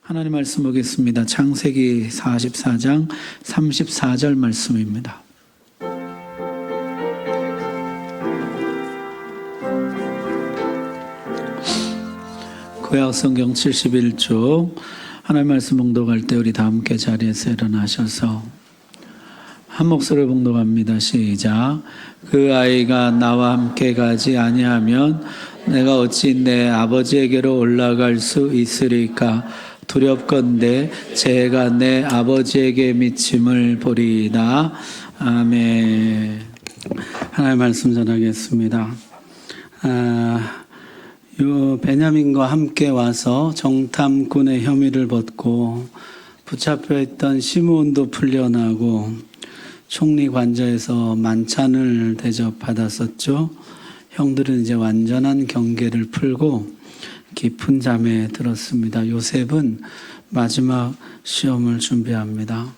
하나님 말씀 보겠습니다. 창세기 44장 34절 말씀입니다. 구약성경 71쪽 하나님 말씀 봉독할 때 우리 다 함께 자리에서 일어나셔서 한 목소리로 봉독합니다. 시작. 그 아이가 나와 함께 가지 아니하면 내가 어찌 내 아버지에게로 올라갈 수 있으리까? 두렵건대 제가 내 아버지에게 미침을 보리이다. 아멘. 하나님 말씀 전하겠습니다. 베냐민과 함께 와서 정탐꾼의 혐의를 벗고 붙잡혀 있던 시므온도 풀려나고 총리 관저에서 만찬을 대접받았었죠. 형들은 이제 완전한 경계를 풀고 깊은 잠에 들었습니다. 요셉은 마지막 시험을 준비합니다.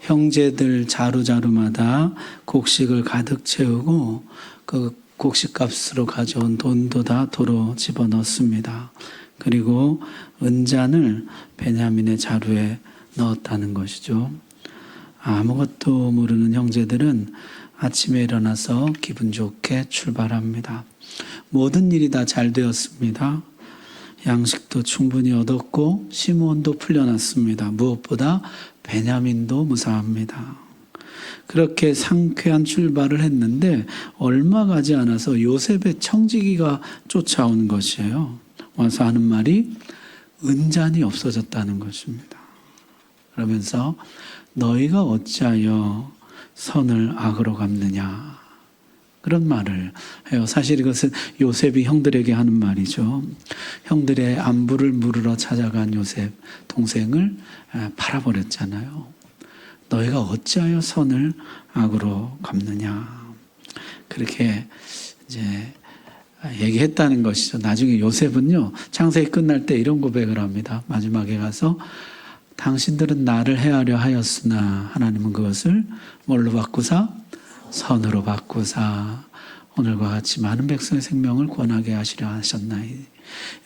형제들 자루자루마다 곡식을 가득 채우고 그 곡식값으로 가져온 돈도 다 도로 집어넣습니다. 그리고 은잔을 베냐민의 자루에 넣었다는 것이죠. 아무것도 모르는 형제들은 아침에 일어나서 기분 좋게 출발합니다. 모든 일이 다 잘 되었습니다. 양식도 충분히 얻었고 시므온도 풀려났습니다. 무엇보다 베냐민도 무사합니다. 그렇게 상쾌한 출발을 했는데 얼마 가지 않아서 요셉의 청지기가 쫓아오는 것이에요. 와서 하는 말이 은잔이 없어졌다는 것입니다. 그러면서 너희가 어찌하여 선을 악으로 갚느냐, 그런 말을 해요. 사실 이것은 요셉이 형들에게 하는 말이죠. 형들의 안부를 물으러 찾아간 요셉 동생을 팔아버렸잖아요. 너희가 어찌하여 선을 악으로 갚느냐, 그렇게 이제 얘기했다는 것이죠. 나중에 요셉은요, 창세기 끝날 때 이런 고백을 합니다. 마지막에 가서 당신들은 나를 해하려 하였으나 하나님은 그것을 뭘로 바꾸사? 선으로 바꾸사 오늘과 같이 많은 백성의 생명을 권하게 하시려 하셨나이.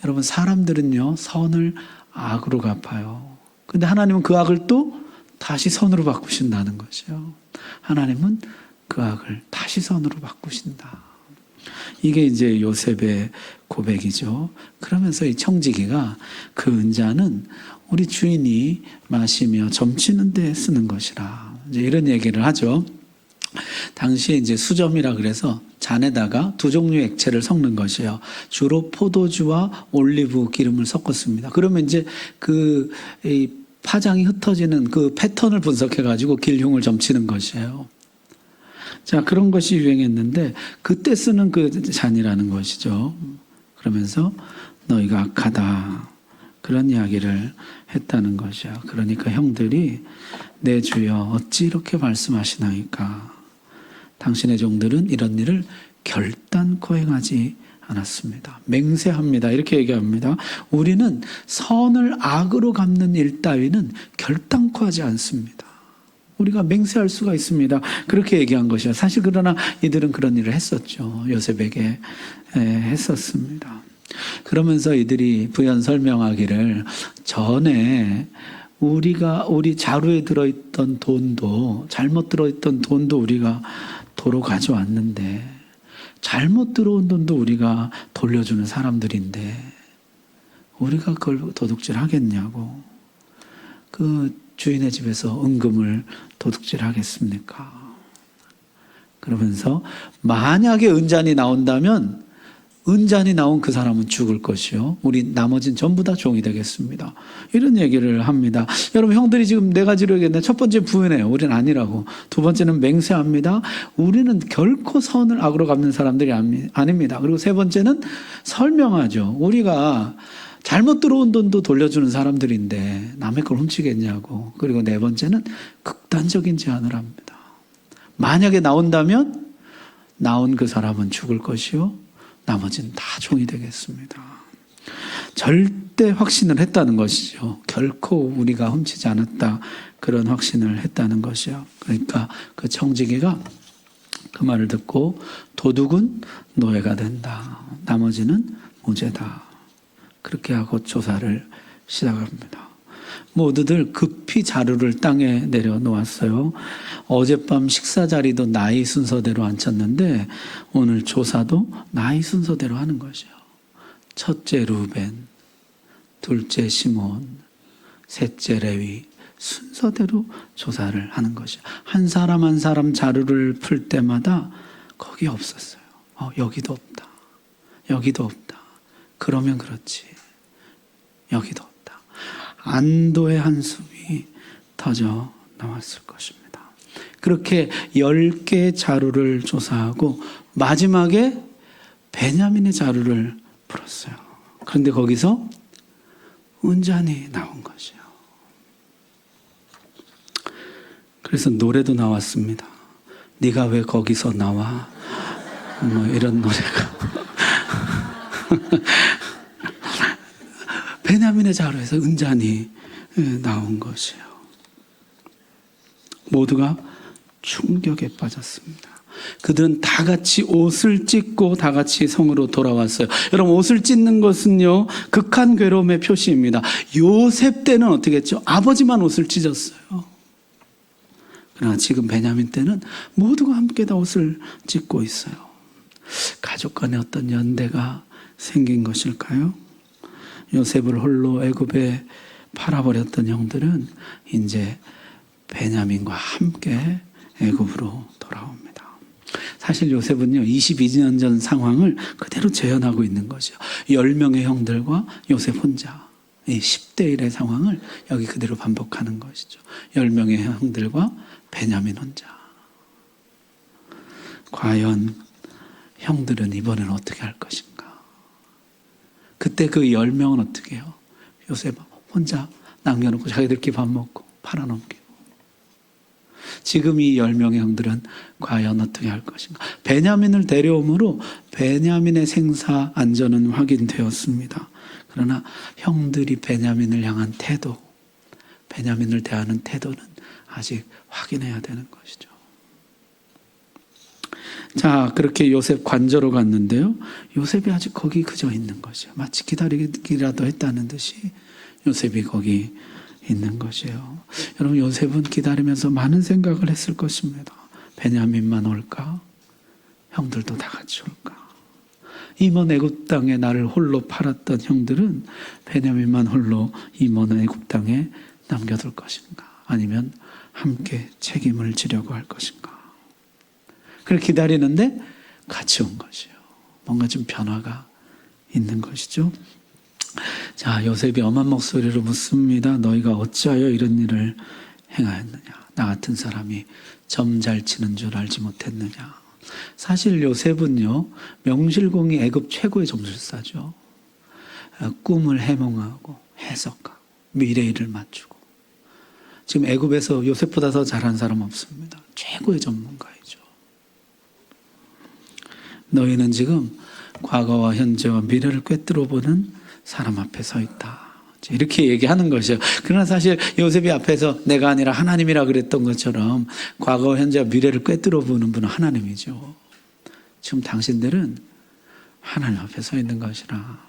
여러분, 사람들은요 선을 악으로 갚아요. 근데 하나님은 그 악을 또 다시 선으로 바꾸신다는 거죠. 하나님은 그 악을 다시 선으로 바꾸신다. 이게 이제 요셉의 고백이죠. 그러면서 이 청지기가 그 은자는 우리 주인이 마시며 점치는 데 쓰는 것이라, 이제 이런 얘기를 하죠. 당시에 이제 수점이라 그래서 잔에다가 두 종류의 액체를 섞는 것이에요. 주로 포도주와 올리브 기름을 섞었습니다. 그러면 이제 그 파장이 흩어지는 그 패턴을 분석해 가지고 길흉을 점치는 것이에요. 자, 그런 것이 유행했는데 그때 쓰는 그 잔이라는 것이죠. 그러면서 너희가 악하다, 그런 이야기를 했다는 것이야. 그러니까 형들이 내 주여 어찌 이렇게 말씀하시나이까? 당신의 종들은 이런 일을 결단코 행하지 않았습니다. 맹세합니다. 이렇게 얘기합니다. 우리는 선을 악으로 갚는 일 따위는 결단코 하지 않습니다. 우리가 맹세할 수가 있습니다. 그렇게 얘기한 것이야. 사실 그러나 이들은 그런 일을 했었죠. 요셉에게 했었습니다. 그러면서 이들이 부연 설명하기를, 전에 우리 자루에 들어있던 돈도, 잘못 들어있던 돈도 우리가 도로 가져왔는데 잘못 들어온 돈도 우리가 돌려주는 사람들인데 우리가 그걸 도둑질 하겠냐고. 그 주인의 집에서 은금을 도둑질 하겠습니까? 그러면서 만약에 은잔이 나온다면 은잔이 나온 그 사람은 죽을 것이요, 우리 나머진 전부 다 종이 되겠습니다. 이런 얘기를 합니다. 여러분, 형들이 지금 네 가지로 얘기했는데 첫 번째 부인해요. 우리는 아니라고. 두 번째는 맹세합니다. 우리는 결코 선을 악으로 갚는 사람들이 아닙니다. 그리고 세 번째는 설명하죠. 우리가 잘못 들어온 돈도 돌려주는 사람들인데 남의 걸 훔치겠냐고. 그리고 네 번째는 극단적인 제안을 합니다. 만약에 나온다면 나온 그 사람은 죽을 것이요, 나머지는 다 종이 되겠습니다. 절대 확신을 했다는 것이죠. 결코 우리가 훔치지 않았다, 그런 확신을 했다는 것이요. 그러니까 그 청지기가 그 말을 듣고 도둑은 노예가 된다, 나머지는 무죄다, 그렇게 하고 조사를 시작합니다. 모두들 급히 자루를 땅에 내려놓았어요. 어젯밤 식사 자리도 나이 순서대로 앉혔는데 오늘 조사도 나이 순서대로 하는 것이요. 첫째 루벤, 둘째 시몬, 셋째 레위, 순서대로 조사를 하는 것이요. 한 사람 한 사람 자루를 풀 때마다 거기 없었어요. 여기도 없다. 여기도 없다. 그러면 그렇지. 여기도 없다. 안도의 한숨이 터져 나왔을 것입니다. 그렇게 10개의 자루를 조사하고 마지막에 베냐민의 자루를 풀었어요. 그런데 거기서 은잔이 나온 것이에요. 그래서 노래도 나왔습니다. 네가 왜 거기서 나와? 이런 노래가. 베냐민의 자루에서 은잔이 나온 것이에요. 모두가 충격에 빠졌습니다. 그들은 다 같이 옷을 찢고 다 같이 성으로 돌아왔어요. 여러분, 옷을 찢는 것은요, 극한 괴로움의 표시입니다. 요셉 때는 어떻게 했죠? 아버지만 옷을 찢었어요. 그러나 지금 베냐민 때는 모두가 함께 다 옷을 찢고 있어요. 가족 간에 어떤 연대가 생긴 것일까요? 요셉을 홀로 애굽에 팔아버렸던 형들은 이제 베냐민과 함께 애굽으로 돌아옵니다. 사실 요셉은요, 22년 전 상황을 그대로 재현하고 있는 거죠. 10명의 형들과 요셉 혼자, 이 10대 1의 상황을 여기 그대로 반복하는 것이죠. 10명의 형들과 베냐민 혼자. 과연 형들은 이번엔 어떻게 할 것인가? 그때 그 10명은 어떻게 해요? 요셉 혼자 남겨놓고 자기들끼리 밥 먹고 팔아넘기고. 지금 이 10명의 형들은 과연 어떻게 할 것인가? 베냐민을 데려옴으로 베냐민의 생사 안전은 확인되었습니다. 그러나 형들이 베냐민을 향한 태도, 베냐민을 대하는 태도는 아직 확인해야 되는 것이죠. 자, 그렇게 요셉 관저로 갔는데요. 요셉이 아직 거기 그저 있는 것이에요. 마치 기다리기라도 했다는 듯이 요셉이 거기 있는 것이에요. 여러분, 요셉은 기다리면서 많은 생각을 했을 것입니다. 베냐민만 올까? 형들도 다 같이 올까? 이먼 애굽 땅에 나를 홀로 팔았던 형들은 베냐민만 홀로 이먼 애굽 땅에 남겨둘 것인가? 아니면 함께 책임을 지려고 할 것인가? 그렇게 기다리는데 같이 온 것이에요. 뭔가 좀 변화가 있는 것이죠. 자, 요셉이 엄한 목소리로 묻습니다. 너희가 어찌하여 이런 일을 행하였느냐? 나 같은 사람이 점 잘 치는 줄 알지 못했느냐? 사실 요셉은요, 명실공히 애굽 최고의 점술사죠. 꿈을 해몽하고 해석하고 미래일을 맞추고. 지금 애굽에서 요셉보다 더 잘한 사람 없습니다. 최고의 전문가이죠. 너희는 지금 과거와 현재와 미래를 꿰뚫어 보는 사람 앞에 서 있다. 이렇게 얘기하는 것이에요. 그러나 사실 요셉이 앞에서 내가 아니라 하나님이라 그랬던 것처럼 과거, 현재와 미래를 꿰뚫어 보는 분은 하나님이죠. 지금 당신들은 하나님 앞에 서 있는 것이라.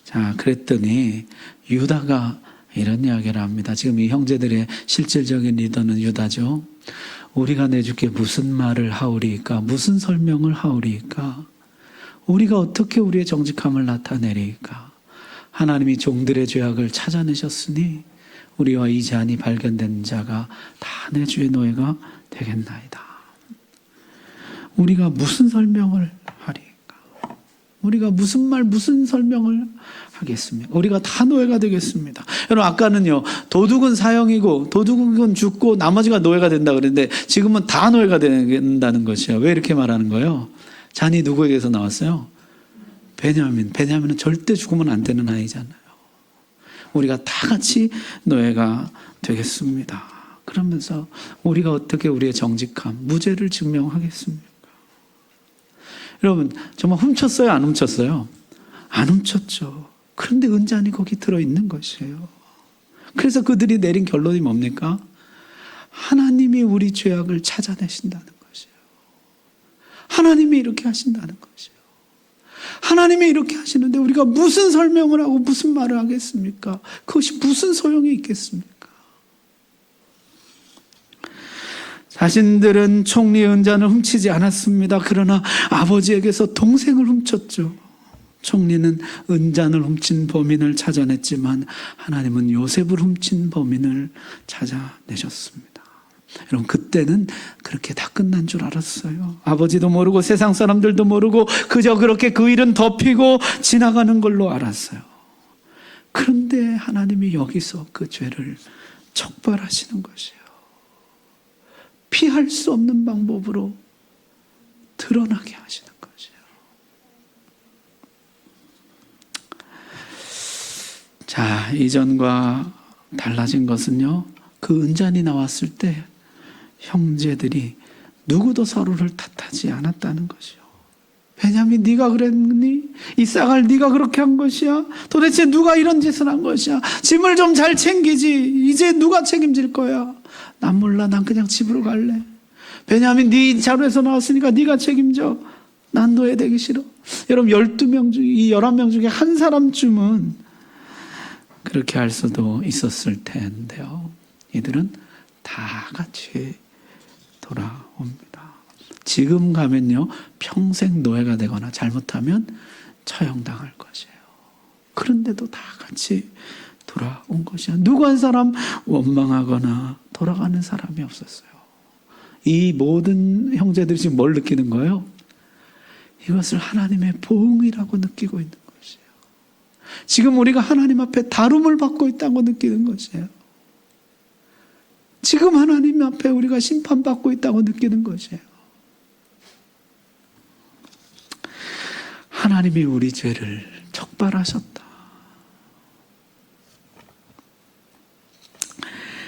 자, 그랬더니 유다가 이런 이야기를 합니다. 지금 이 형제들의 실질적인 리더는 유다죠. 우리가 내주께 무슨 말을 하오리까? 무슨 설명을 하오리까? 우리가 어떻게 우리의 정직함을 나타내리까? 하나님이 종들의 죄악을 찾아내셨으니 우리와 이 잔이 발견된 자가 다 내 주의 노예가 되겠나이다. 우리가 무슨 설명을 하리까? 우리가 무슨 말, 무슨 설명을 하겠습니까? 우리가 다 노예가 되겠습니다. 여러분, 아까는요, 도둑은 사형이고 도둑은 죽고 나머지가 노예가 된다 그랬는데 지금은 다 노예가 된다는 것이에요. 왜 이렇게 말하는 거예요? 잔이 누구에게서 나왔어요? 베냐민. 베냐민은 절대 죽으면 안 되는 아이잖아요. 우리가 다 같이 노예가 되겠습니다. 그러면서 우리가 어떻게 우리의 정직함, 무죄를 증명하겠습니까? 여러분, 정말 훔쳤어요? 안 훔쳤어요? 안 훔쳤죠. 그런데 은잔이 거기 들어있는 것이에요. 그래서 그들이 내린 결론이 뭡니까? 하나님이 우리 죄악을 찾아내신다는 것이에요. 하나님이 이렇게 하신다는 것이에요. 하나님이 이렇게 하시는데 우리가 무슨 설명을 하고 무슨 말을 하겠습니까? 그것이 무슨 소용이 있겠습니까? 자신들은 총리의 은잔을 훔치지 않았습니다. 그러나 아버지에게서 동생을 훔쳤죠. 총리는 은잔을 훔친 범인을 찾아냈지만 하나님은 요셉을 훔친 범인을 찾아내셨습니다. 여러분, 그때는 그렇게 다 끝난 줄 알았어요. 아버지도 모르고 세상 사람들도 모르고 그저 그렇게 그 일은 덮이고 지나가는 걸로 알았어요. 그런데 하나님이 여기서 그 죄를 척발하시는 것이에요. 피할 수 없는 방법으로 드러나게 하시는 것이에요. 자, 이전과 달라진 것은요, 그 은잔이 나왔을 때 형제들이 누구도 서로를 탓하지 않았다는 것이요. 베냐민, 네가 그랬니? 이삭을 네가 그렇게 한 것이야? 도대체 누가 이런 짓을 한 것이야? 짐을 좀 잘 챙기지. 이제 누가 책임질 거야? 난 몰라. 난 그냥 집으로 갈래. 베냐민, 네 자루에서 나왔으니까 네가 책임져. 난 노예되기 싫어. 여러분, 12명 중, 이 11명 중에 한 사람쯤은 그렇게 할 수도 있었을 텐데요. 이들은 다 같이 돌아옵니다. 지금 가면요, 평생 노예가 되거나 잘못하면 처형당할 것이에요. 그런데도 다 같이 돌아온 것이야. 누구 한 사람 원망하거나 돌아가는 사람이 없었어요. 이 모든 형제들이 지금 뭘 느끼는 거예요? 이것을 하나님의 보응이라고 느끼고 있는 것이에요. 지금 우리가 하나님 앞에 다룸을 받고 있다고 느끼는 것이에요. 지금 하나님 앞에 우리가 심판받고 있다고 느끼는 것이에요. 하나님이 우리 죄를 척발하셨다.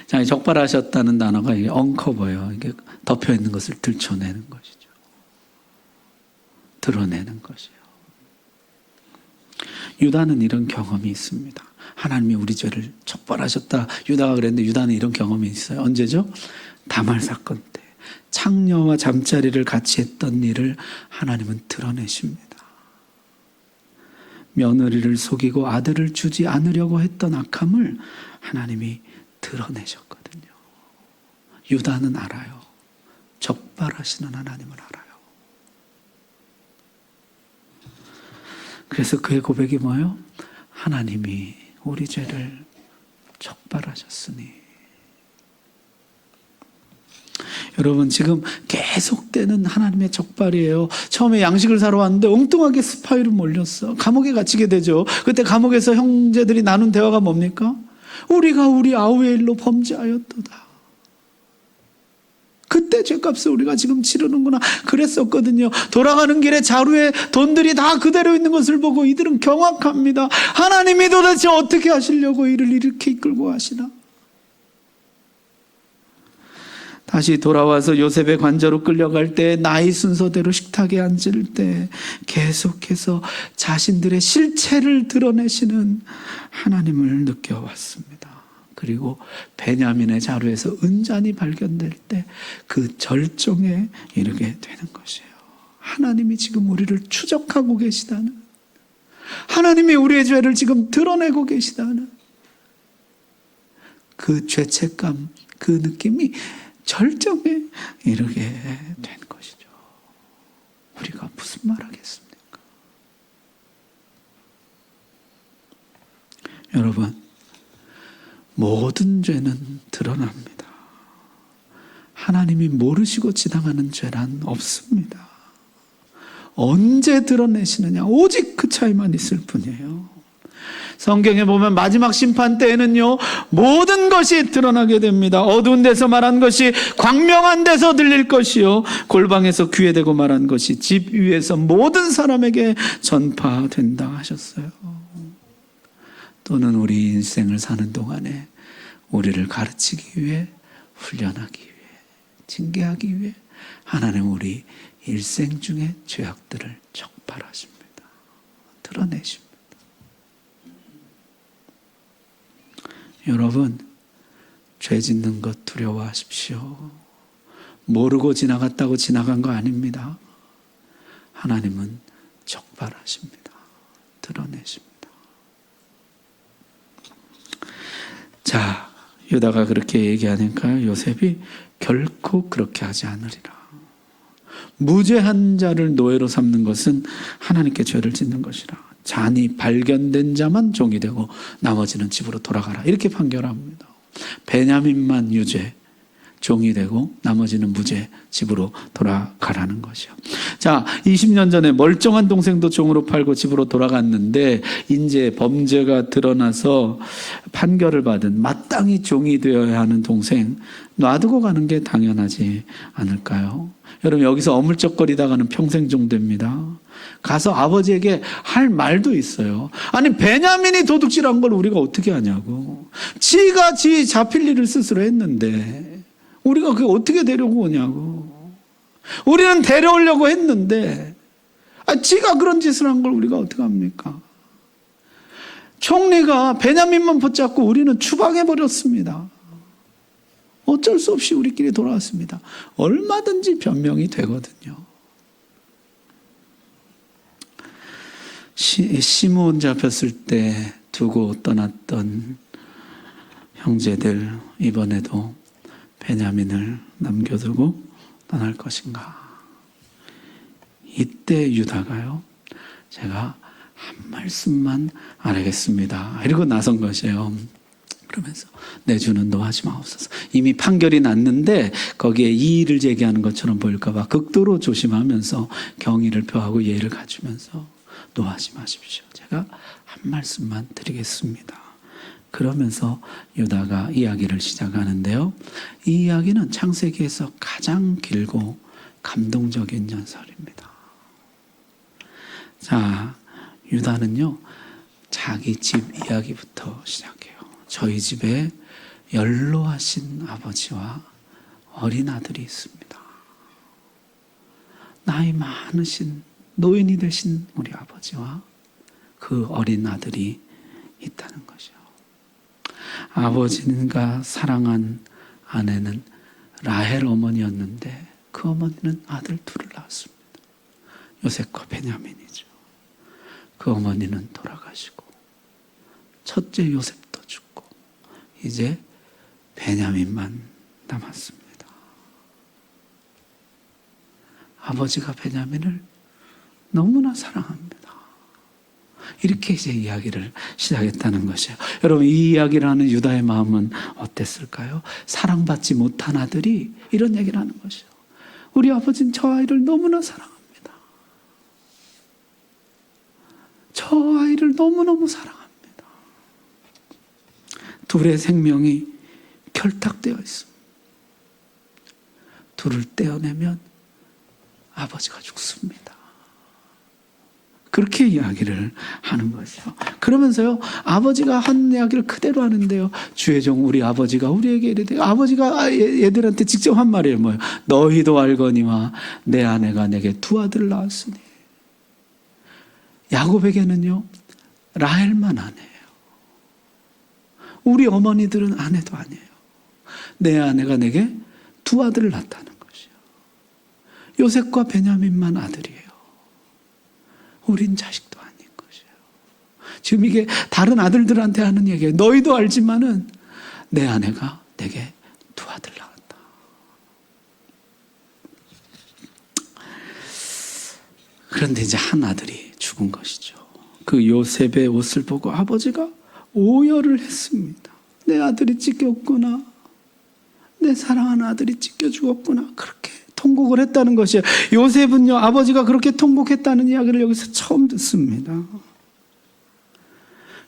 자, 적발하셨다는 단어가 이게 언커버예요. 이게 덮여 있는 것을 들춰내는 것이죠. 드러내는 것이요. 유다는 이런 경험이 있습니다. 하나님이 우리 죄를 척발하셨다. 유다가 그랬는데 유다는 이런 경험이 있어요. 언제죠? 다말 사건 때 창녀와 잠자리를 같이 했던 일을 하나님은 드러내십니다. 며느리를 속이고 아들을 주지 않으려고 했던 악함을 하나님이 드러내셨거든요. 유다는 알아요. 적발하시는 하나님을 알아요. 그래서 그의 고백이 뭐예요? 하나님이 우리 죄를 적발하셨으니. 여러분, 지금 계속되는 하나님의 적발이에요. 처음에 양식을 사러 왔는데 엉뚱하게 스파이로 몰렸어. 감옥에 갇히게 되죠. 그때 감옥에서 형제들이 나눈 대화가 뭡니까? 우리가 우리 아우의 일로 범죄하였도다. 그때 죄값을 우리가 지금 치르는구나 그랬었거든요. 돌아가는 길에 자루에 돈들이 다 그대로 있는 것을 보고 이들은 경악합니다. 하나님이 도대체 어떻게 하시려고 이를 이렇게 이끌고 가시나? 다시 돌아와서 요셉의 관저로 끌려갈 때, 나이 순서대로 식탁에 앉을 때 계속해서 자신들의 실체를 드러내시는 하나님을 느껴왔습니다. 그리고 베냐민의 자루에서 은잔이 발견될 때 그 절정에 이르게 되는 것이에요. 하나님이 지금 우리를 추적하고 계시다는, 하나님이 우리의 죄를 지금 드러내고 계시다는 그 죄책감, 그 느낌이 절정에 이르게 된 것이죠. 우리가 무슨 말 하겠습니까? 여러분, 모든 죄는 드러납니다. 하나님이 모르시고 지나가는 죄란 없습니다. 언제 드러내시느냐, 오직 그 차이만 있을 뿐이에요. 성경에 보면 마지막 심판 때에는요, 모든 것이 드러나게 됩니다. 어두운 데서 말한 것이 광명한 데서 들릴 것이요, 골방에서 귀에 대고 말한 것이 집 위에서 모든 사람에게 전파된다 하셨어요. 또는 우리 인생을 사는 동안에 우리를 가르치기 위해, 훈련하기 위해, 징계하기 위해 하나님 우리 일생 중에 죄악들을 적발하십니다. 드러내십니다. 여러분, 죄 짓는 것 두려워하십시오. 모르고 지나갔다고 지나간 거 아닙니다. 하나님은 적발하십니다. 드러내십니다. 자, 유다가 그렇게 얘기하니까 요셉이 결코 그렇게 하지 않으리라. 무죄한 자를 노예로 삼는 것은 하나님께 죄를 짓는 것이라. 잔이 발견된 자만 종이 되고 나머지는 집으로 돌아가라. 이렇게 판결합니다. 베냐민만 유죄, 종이 되고 나머지는 무죄, 집으로 돌아가라는 것이요. 자, 20년 전에 멀쩡한 동생도 종으로 팔고 집으로 돌아갔는데 이제 범죄가 드러나서 판결을 받은 마땅히 종이 되어야 하는 동생 놔두고 가는 게 당연하지 않을까요? 여러분, 여기서 어물쩍거리다가는 평생 종 됩니다. 가서 아버지에게 할 말도 있어요. 아니, 베냐민이 도둑질한 걸 우리가 어떻게 하냐고. 지가 지 잡힐 일을 스스로 했는데 우리가 그게 어떻게 데려고 오냐고. 우리는 데려오려고 했는데 지가 그런 짓을 한 걸 우리가 어떻게 합니까? 총리가 베냐민만 붙잡고 우리는 추방해버렸습니다. 어쩔 수 없이 우리끼리 돌아왔습니다. 얼마든지 변명이 되거든요. 시므온 잡혔을 때 두고 떠났던 형제들, 이번에도 베냐민을 남겨두고 떠날 것인가? 이때 유다가요, 제가 한 말씀만 알겠습니다. 이러고 나선 것이에요. 그러면서 내 주는 노하지 마옵소서. 이미 판결이 났는데 거기에 이의를 제기하는 것처럼 보일까 봐 극도로 조심하면서 경의를 표하고 예의를 갖추면서 노하지 마십시오. 제가 한 말씀만 드리겠습니다. 그러면서 유다가 이야기를 시작하는데요. 이 이야기는 창세기에서 가장 길고 감동적인 연설입니다. 자, 유다는요, 자기 집 이야기부터 시작해요. 저희 집에 연로하신 아버지와 어린 아들이 있습니다. 나이 많으신 노인이 되신 우리 아버지와 그 어린 아들이 있다는 것이요. 아버지가 사랑한 아내는 라헬 어머니였는데 그 어머니는 아들 둘을 낳았습니다. 요셉과 베냐민이죠. 그 어머니는 돌아가시고 첫째 요셉도 죽고 이제 베냐민만 남았습니다. 아버지가 베냐민을 너무나 사랑합니다. 이렇게 이제 이야기를 시작했다는 것이에요. 여러분, 이 이야기를 하는 유다의 마음은 어땠을까요? 사랑받지 못한 아들이 이런 얘기를 하는 것이에요. 우리 아버지는 저 아이를 너무나 사랑합니다. 저 아이를 너무너무 사랑합니다. 둘의 생명이 결탁되어 있습니다. 둘을 떼어내면 아버지가 죽습니다. 그렇게 이야기를 하는 것이요. 그러면서요, 아버지가 한 이야기를 그대로 하는데요. 주의 종 우리 아버지가 우리에게 이르되, 아버지가 얘들한테 직접 한 말이에요. 뭐예요? 너희도 알거니와 내 아내가 내게 두 아들을 낳았으니. 야곱에게는요, 라헬만 아내예요. 우리 어머니들은 아내도 아니에요. 내 아내가 내게 두 아들을 낳았다는 것이요. 요셉과 베냐민만 아들이에요. 우린 자식도 아닌 것이에요. 지금 이게 다른 아들들한테 하는 얘기예요. 너희도 알지만은 내 아내가 내게 두 아들 낳았다. 그런데 이제 한 아들이 죽은 것이죠. 그 요셉의 옷을 보고 아버지가 오열을 했습니다. 내 아들이 찢겼구나. 내 사랑하는 아들이 찢겨 죽었구나. 그렇게 통곡을 했다는 것이에요. 요셉은요, 아버지가 그렇게 통곡했다는 이야기를 여기서 처음 듣습니다.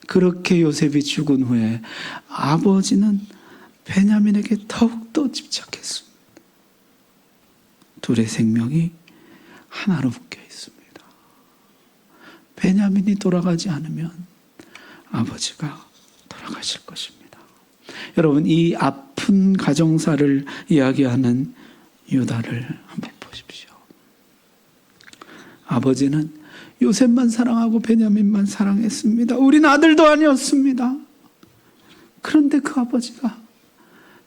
그렇게 요셉이 죽은 후에 아버지는 베냐민에게 더욱더 집착했습니다. 둘의 생명이 하나로 묶여 있습니다. 베냐민이 돌아가지 않으면 아버지가 돌아가실 것입니다. 여러분, 이 아픈 가정사를 이야기하는 유다를 한번 보십시오. 아버지는 요셉만 사랑하고 베냐민만 사랑했습니다. 우린 아들도 아니었습니다. 그런데 그 아버지가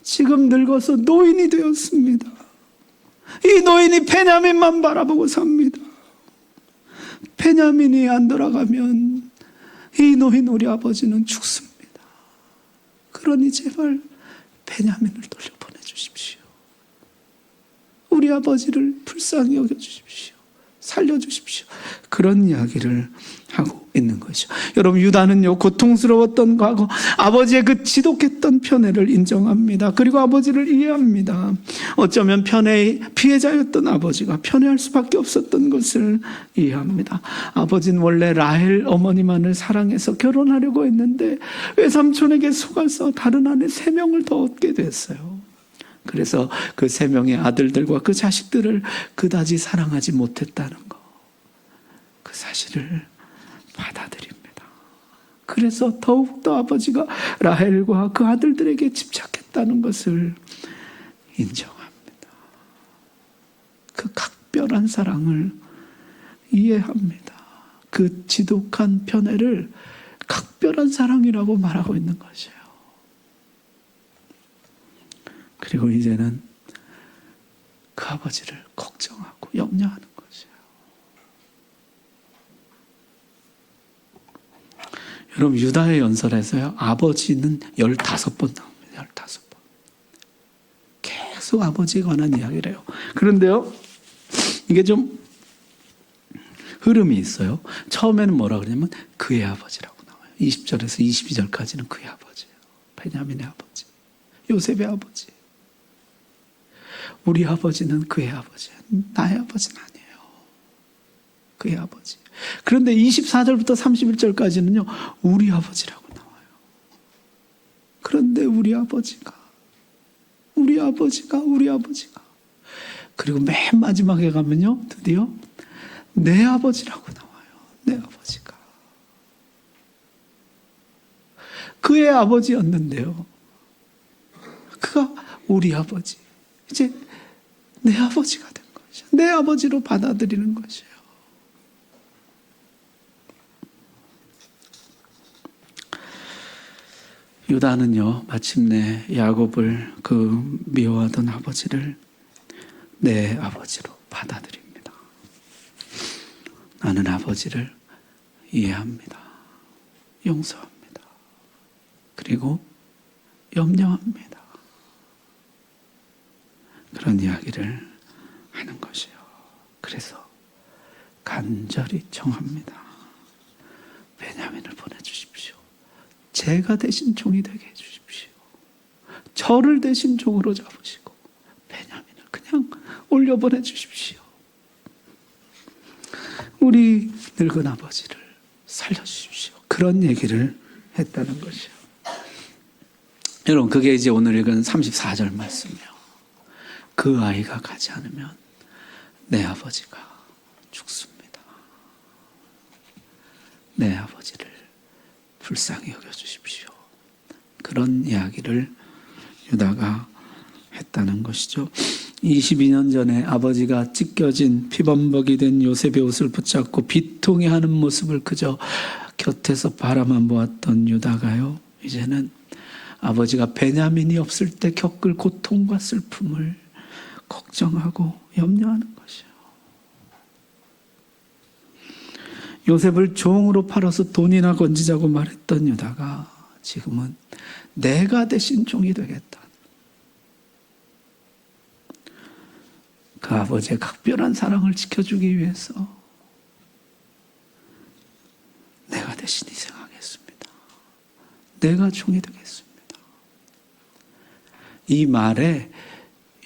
지금 늙어서 노인이 되었습니다. 이 노인이 베냐민만 바라보고 삽니다. 베냐민이 안 돌아가면 이 노인 우리 아버지는 죽습니다. 그러니 제발 베냐민을 돌려보내 주십시오. 우리 아버지를 불쌍히 여겨주십시오. 살려주십시오. 그런 이야기를 하고 있는 것이죠. 여러분, 유다는요, 고통스러웠던 과거, 아버지의 그 지독했던 편애를 인정합니다. 그리고 아버지를 이해합니다. 어쩌면 편애의 피해자였던 아버지가 편애할 수밖에 없었던 것을 이해합니다. 아버지는 원래 라헬 어머니만을 사랑해서 결혼하려고 했는데 외삼촌에게 속아서 다른 아내 3명을 더 얻게 됐어요. 그래서 그 3명의 아들들과 그 자식들을 그다지 사랑하지 못했다는 거, 그 사실을 받아들입니다. 그래서 더욱더 아버지가 라헬과 그 아들들에게 집착했다는 것을 인정합니다. 그 각별한 사랑을 이해합니다. 그 지독한 편애를 각별한 사랑이라고 말하고 있는 것이에요. 그리고 이제는 그 아버지를 걱정하고 염려하는 것이에요. 여러분, 유다의 연설에서요, 아버지는 15번 나옵니다. 15번. 계속 아버지에 관한 이야기를 해요. 그런데요, 이게 좀 흐름이 있어요. 처음에는 뭐라 그러냐면 그의 아버지라고 나와요. 20절에서 22절까지는 그의 아버지예요. 베냐민의 아버지, 요셉의 아버지. 우리 아버지는 그의 아버지예요. 나의 아버지는 아니에요. 그의 아버지. 그런데 24절부터 31절까지는요, 우리 아버지라고 나와요. 그런데 우리 아버지가 그리고 맨 마지막에 가면요, 드디어 내 아버지라고 나와요. 내 아버지가. 그의 아버지였는데요, 그가 우리 아버지, 이제 내 아버지가 된 것이에요. 내 아버지로 받아들이는 것이에요. 유다는요, 마침내 야곱을 그 미워하던 아버지를 내 아버지로 받아들입니다. 나는 아버지를 이해합니다. 용서합니다. 그리고 염려합니다. 그런 이야기를 하는 것이요. 그래서 간절히 청합니다. 베냐민을 보내주십시오. 제가 대신 종이 되게 해주십시오. 저를 대신 종으로 잡으시고 베냐민을 그냥 올려보내 주십시오. 우리 늙은 아버지를 살려주십시오. 그런 얘기를 했다는 것이요. 여러분, 그게 이제 오늘 읽은 34절 말씀이에요. 그 아이가 가지 않으면 내 아버지가 죽습니다. 내 아버지를 불쌍히 여겨주십시오. 그런 이야기를 유다가 했다는 것이죠. 22년 전에 아버지가 찢겨진 피범벅이 된 요셉의 옷을 붙잡고 비통해하는 모습을 그저 곁에서 바라만 보았던 유다가요, 이제는 아버지가 베냐민이 없을 때 겪을 고통과 슬픔을 걱정하고 염려하는 것이요. 요셉을 종으로 팔아서 돈이나 건지자고 말했던 유다가 지금은 내가 대신 종이 되겠다. 그 아버지의 각별한 사랑을 지켜주기 위해서 내가 대신 희생하겠습니다. 내가 종이 되겠습니다. 이 말에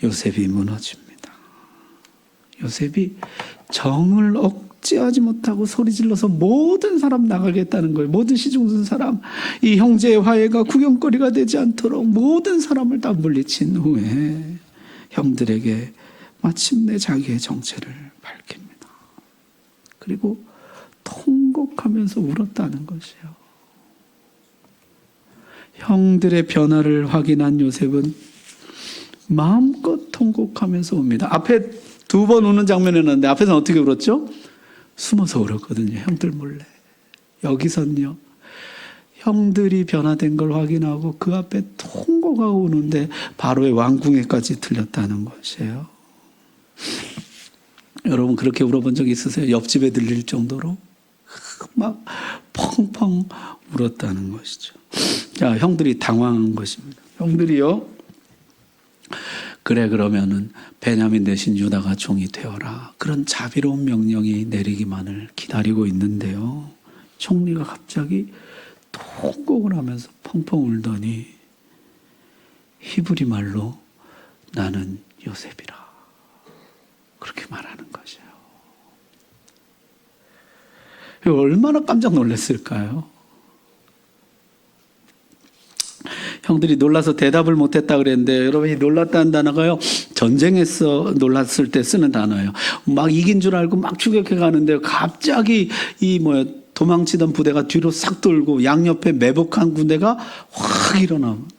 요셉이 무너집니다. 요셉이 정을 억제하지 못하고 소리질러서 모든 사람 나가겠다는 거예요. 모든 시중선 사람, 이 형제의 화해가 구경거리가 되지 않도록 모든 사람을 다 물리친 후에 형들에게 마침내 자기의 정체를 밝힙니다. 그리고 통곡하면서 울었다는 것이에요. 형들의 변화를 확인한 요셉은 마음껏 통곡하면서 옵니다. 앞에 2번 우는 장면이 있는데 앞에서는 어떻게 울었죠? 숨어서 울었거든요. 형들 몰래. 여기선요, 형들이 변화된 걸 확인하고 그 앞에 통곡하고 우는데 바로의 왕궁에까지 들렸다는 것이에요. 여러분, 그렇게 울어본 적 있으세요? 옆집에 들릴 정도로? 막 펑펑 울었다는 것이죠. 자, 형들이 당황한 것입니다. 형들이요, 그래 그러면은 베냐민 대신 유다가 종이 되어라. 그런 자비로운 명령이 내리기만을 기다리고 있는데요. 총리가 갑자기 통곡을 하면서 펑펑 울더니 히브리 말로 나는 요셉이라. 그렇게 말하는 것이에요. 얼마나 깜짝 놀랐을까요? 형들이 놀라서 대답을 못했다 그랬는데, 여러분, 이 놀랐다는 단어가요, 전쟁에서 놀랐을 때 쓰는 단어예요. 막 이긴 줄 알고 막 추격해 가는데 갑자기 도망치던 부대가 뒤로 싹 돌고 양옆에 매복한 군대가 확 일어나면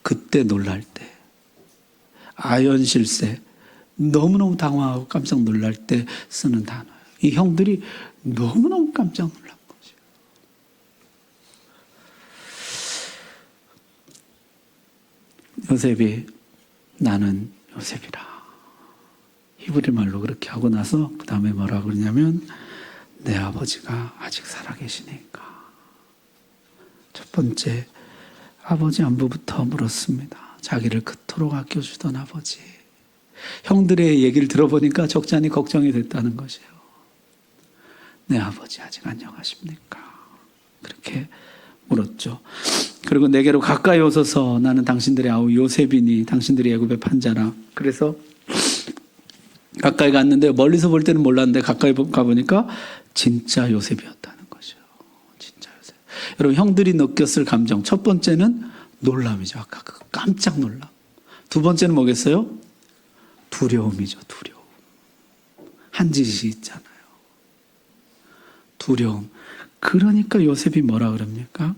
그때 놀랄 때, 아연실세, 너무너무 당황하고 깜짝 놀랄 때 쓰는 단어예요. 이 형들이 너무너무 깜짝 놀란 거죠. 요셉이 나는 요셉이라. 히브리 말로 그렇게 하고 나서 그 다음에 뭐라 그러냐면 내 아버지가 아직 살아계시니까. 첫 번째, 아버지 안부부터 물었습니다. 자기를 그토록 아껴주던 아버지. 형들의 얘기를 들어보니까 적잖이 걱정이 됐다는 것이에요. 내 아버지 아직 안녕하십니까? 그렇게 물었죠. 그리고 내게로 가까이 오소서. 나는 당신들의 아우 요셉이니 당신들이 애굽의 판자라. 그래서 가까이 갔는데 멀리서 볼 때는 몰랐는데 가까이 가보니까 진짜 요셉이었다는 것이요. 진짜 요셉. 여러분, 형들이 느꼈을 감정, 첫 번째는 놀람이죠. 아까 그 깜짝 놀람. 두 번째는 뭐겠어요? 두려움이죠. 두려움. 한 짓이 있잖아요. 두려움. 그러니까 요셉이 뭐라 그럽니까?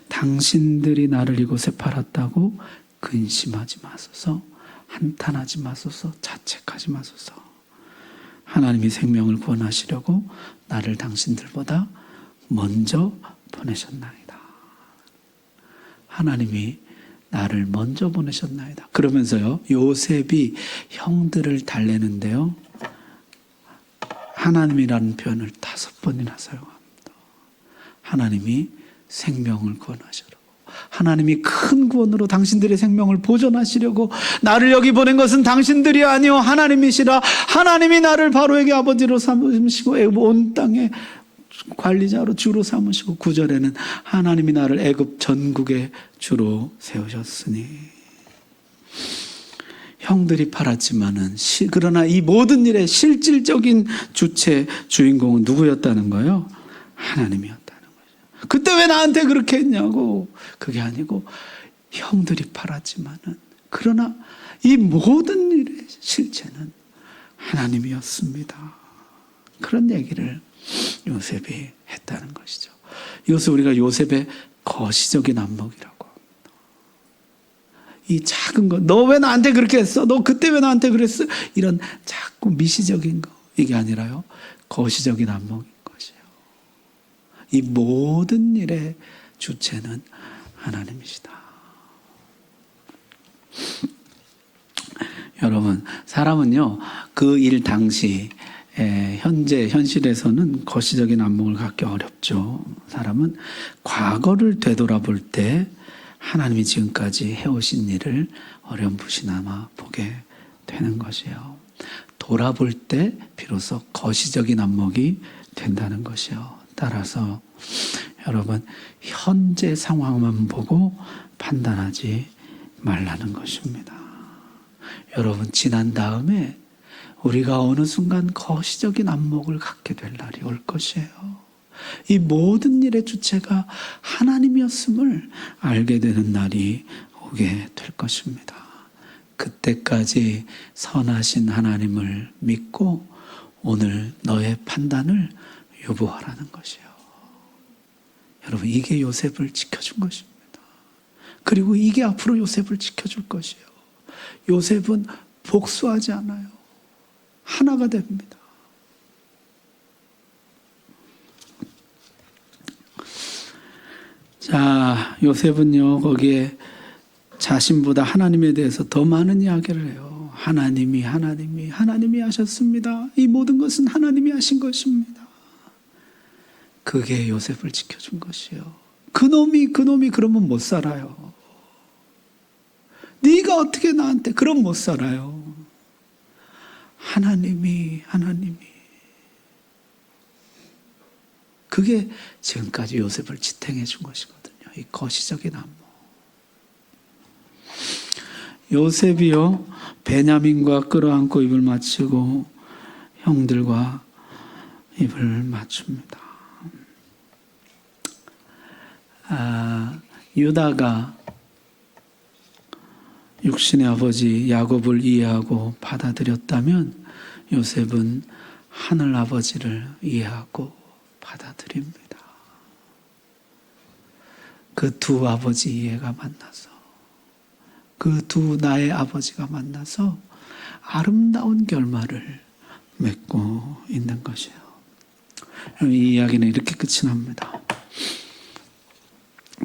당신들이 나를 이곳에 팔았다고 근심하지 마소서, 한탄하지 마소서, 자책하지 마소서. 하나님이 생명을 구원하시려고 나를 당신들보다 먼저 보내셨나이다. 하나님이 나를 먼저 보내셨나이다. 그러면서요, 요셉이 형들을 달래는데요, 하나님이라는 표현을 5번이나 사용합니다. 하나님이 생명을 구원하시려고, 하나님이 큰 구원으로 당신들의 생명을 보존하시려고 나를 여기 보낸 것은 당신들이 아니요 하나님이시라. 하나님이 나를 바로에게 아버지로 삼으시고 온 땅의 관리자로 주로 삼으시고, 9절에는 하나님이 나를 애굽 전국의 주로 세우셨으니. 형들이 팔았지만은 그러나 이 모든 일의 실질적인 주체, 주인공은 누구였다는 거예요? 하나님이었다는 거죠. 그때 왜 나한테 그렇게 했냐고. 그게 아니고 형들이 팔았지만은 그러나 이 모든 일의 실체는 하나님이었습니다. 그런 얘기를 요셉이 했다는 것이죠. 이것을 우리가 요셉의 거시적인 안목이라고 합니다. 이 작은 거, 너 왜 나한테 그렇게 했어? 너 그때 왜 나한테 그랬어? 이런 자꾸 미시적인 거, 이게 아니라요, 거시적인 안목인 것이에요. 이 모든 일의 주체는 하나님이시다. 여러분, 사람은요, 그 일 당시, 현실에서는 거시적인 안목을 갖기 어렵죠. 사람은 과거를 되돌아볼 때 하나님이 지금까지 해오신 일을 어렴풋이나마 보게 되는 것이에요. 돌아볼 때 비로소 거시적인 안목이 된다는 것이요. 따라서 여러분, 현재 상황만 보고 판단하지 말라는 것입니다. 여러분, 지난 다음에 우리가 어느 순간 거시적인 안목을 갖게 될 날이 올 것이에요. 이 모든 일의 주체가 하나님이었음을 알게 되는 날이 오게 될 것입니다. 그때까지 선하신 하나님을 믿고 오늘 너의 판단을 유보하라는 것이에요. 여러분, 이게 요셉을 지켜준 것입니다. 그리고 이게 앞으로 요셉을 지켜줄 것이에요. 요셉은 복수하지 않아요. 하나가 됩니다. 자, 요셉은요, 거기에 자신보다 하나님에 대해서 더 많은 이야기를 해요. 하나님이 하셨습니다. 이 모든 것은 하나님이 하신 것입니다. 그게 요셉을 지켜준 것이요. 그놈이 그러면 못 살아요. 네가 어떻게 나한테 그럼 못 살아요. 하나님이 그게 지금까지 요셉을 지탱해 준 것이거든요. 이 거시적인 안목. 요셉이요, 베냐민과 끌어안고 입을 맞추고 형들과 입을 맞춥니다. 유다가 육신의 아버지 야곱을 이해하고 받아들였다면 요셉은 하늘 아버지를 이해하고 받아들입니다. 그 두 아버지 이해가 만나서, 그 두 나의 아버지가 만나서 아름다운 결말을 맺고 있는 것이에요. 이 이야기는 이렇게 끝이 납니다.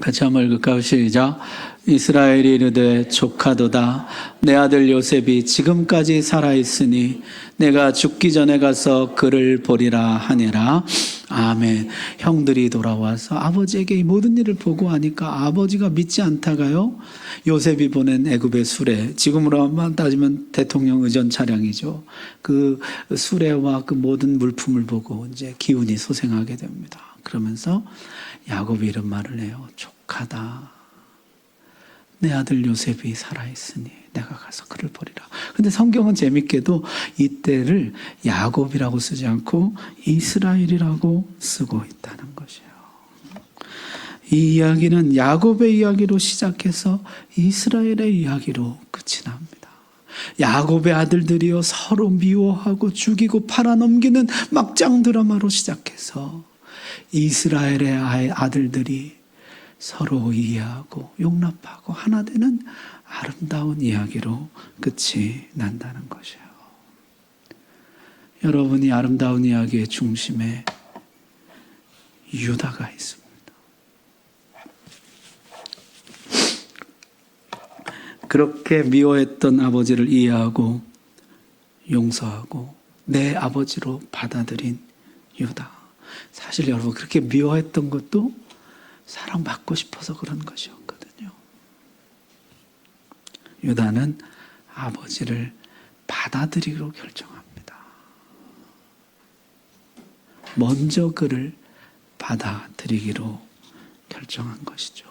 같이 한번 읽을까요? 시작. 이스라엘이 이르되 조카도다. 내 아들 요셉이 지금까지 살아있으니 내가 죽기 전에 가서 그를 보리라 하니라. 아멘. 형들이 돌아와서 아버지에게 이 모든 일을 보고 하니까 아버지가 믿지 않다가요, 요셉이 보낸 애굽의 수레, 지금으로만 따지면 대통령 의전 차량이죠. 그 수레와 그 모든 물품을 보고 이제 기운이 소생하게 됩니다. 그러면서 야곱이 이런 말을 해요. 조카다. 내 아들 요셉이 살아있으니 내가 가서 그를 보리라. 근데 성경은 재밌게도 이때를 야곱이라고 쓰지 않고 이스라엘이라고 쓰고 있다는 것이에요. 이 이야기는 야곱의 이야기로 시작해서 이스라엘의 이야기로 끝이 납니다. 야곱의 아들들이요, 서로 미워하고 죽이고 팔아넘기는 막장 드라마로 시작해서 이스라엘의 아들들이 서로 이해하고 용납하고 하나 되는 아름다운 이야기로 끝이 난다는 것이에요. 여러분이 아름다운 이야기의 중심에 유다가 있습니다. 그렇게 미워했던 아버지를 이해하고 용서하고 내 아버지로 받아들인 유다. 사실 여러분, 그렇게 미워했던 것도 사랑받고 싶어서 그런 것이었거든요. 유다는 아버지를 받아들이기로 결정합니다. 먼저 그를 받아들이기로 결정한 것이죠.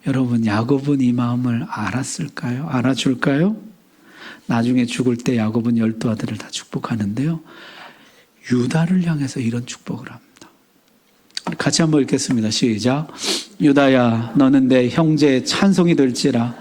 여러분, 야곱은 이 마음을 알았을까요? 알아줄까요? 나중에 죽을 때 야곱은 12아들을 다 축복하는데요, 유다를 향해서 이런 축복을 합니다. 같이 한번 읽겠습니다. 시작. 유다야, 너는 내 형제의 찬송이 될지라.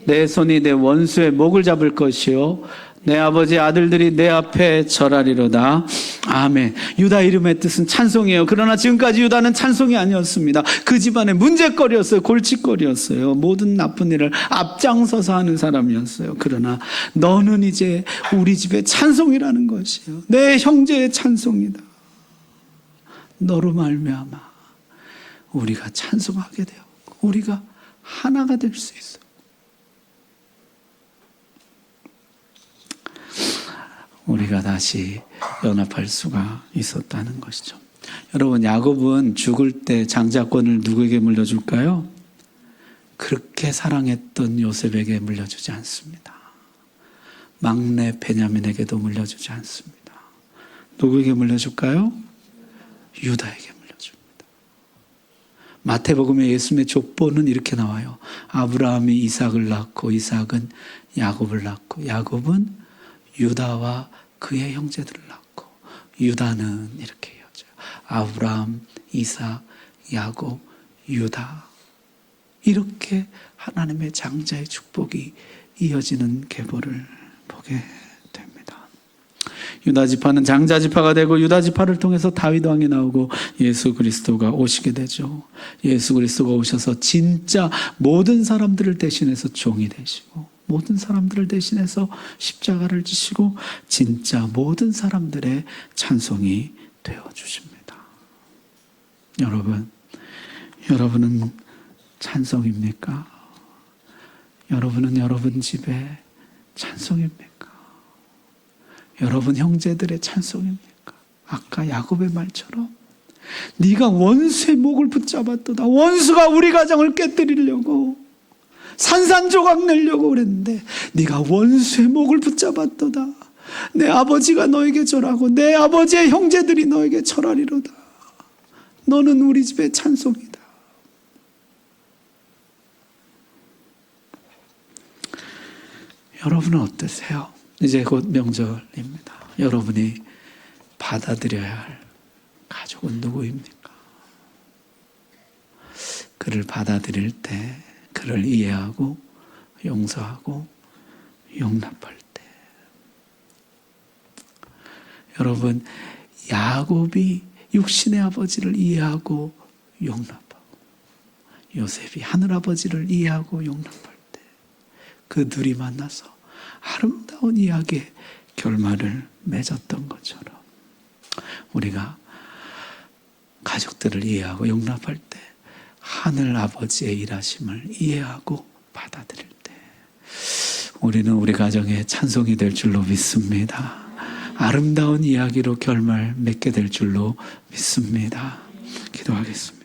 내 손이 내 원수의 목을 잡을 것이요 내 아버지 아들들이 내 앞에 절하리로다. 아멘. 유다 이름의 뜻은 찬송이에요. 그러나 지금까지 유다는 찬송이 아니었습니다. 그 집안의 문제거리였어요. 골칫거리였어요. 모든 나쁜 일을 앞장서서 하는 사람이었어요. 그러나 너는 이제 우리 집의 찬송이라는 것이에요. 내 형제의 찬송이다. 너로 말미암아 우리가 찬송하게 되었고 우리가 하나가 될 수 있어. 우리가 다시 연합할 수가 있었다는 것이죠. 여러분, 야곱은 죽을 때 장자권을 누구에게 물려줄까요? 그렇게 사랑했던 요셉에게 물려주지 않습니다. 막내 베냐민에게도 물려주지 않습니다. 누구에게 물려줄까요? 유다에게 물려줍니다. 마태복음에 예수님의 족보는 이렇게 나와요. 아브라함이 이삭을 낳고 이삭은 야곱을 낳고 야곱은 유다와 그의 형제들을 낳고 유다는 이렇게 이어져요. 아브라함, 이삭, 야곱, 유다. 이렇게 하나님의 장자의 축복이 이어지는 계보를 보게 됩니다. 유다 지파는 장자 지파가 되고 유다 지파를 통해서 다윗 왕이 나오고 예수 그리스도가 오시게 되죠. 예수 그리스도가 오셔서 진짜 모든 사람들을 대신해서 종이 되시고 모든 사람들을 대신해서 십자가를 지시고 진짜 모든 사람들의 찬송이 되어주십니다. 여러분은 찬송입니까? 여러분은 여러분 집에 찬송입니까? 여러분 형제들의 찬송입니까? 아까 야곱의 말처럼 네가 원수의 목을 붙잡았도다. 원수가 우리 가정을 깨뜨리려고 산산조각 내려고 그랬는데 네가 원수의 목을 붙잡았도다. 내 아버지가 너에게 절하고 내 아버지의 형제들이 너에게 절하리로다. 너는 우리 집의 찬송이다. 여러분은 어떠세요? 이제 곧 명절입니다. 여러분이 받아들여야 할 가족은 누구입니까? 그를 받아들일 때, 그를 이해하고 용서하고 용납할 때. 여러분, 야곱이 육신의 아버지를 이해하고 용납하고 요셉이 하늘아버지를 이해하고 용납할 때 그 둘이 만나서 아름다운 이야기의 결말을 맺었던 것처럼 우리가 가족들을 이해하고 용납할 때 하늘 아버지의 일하심을 이해하고 받아들일 때 우리는 우리 가정의 찬송이 될 줄로 믿습니다. 아름다운 이야기로 결말 맺게 될 줄로 믿습니다. 기도하겠습니다.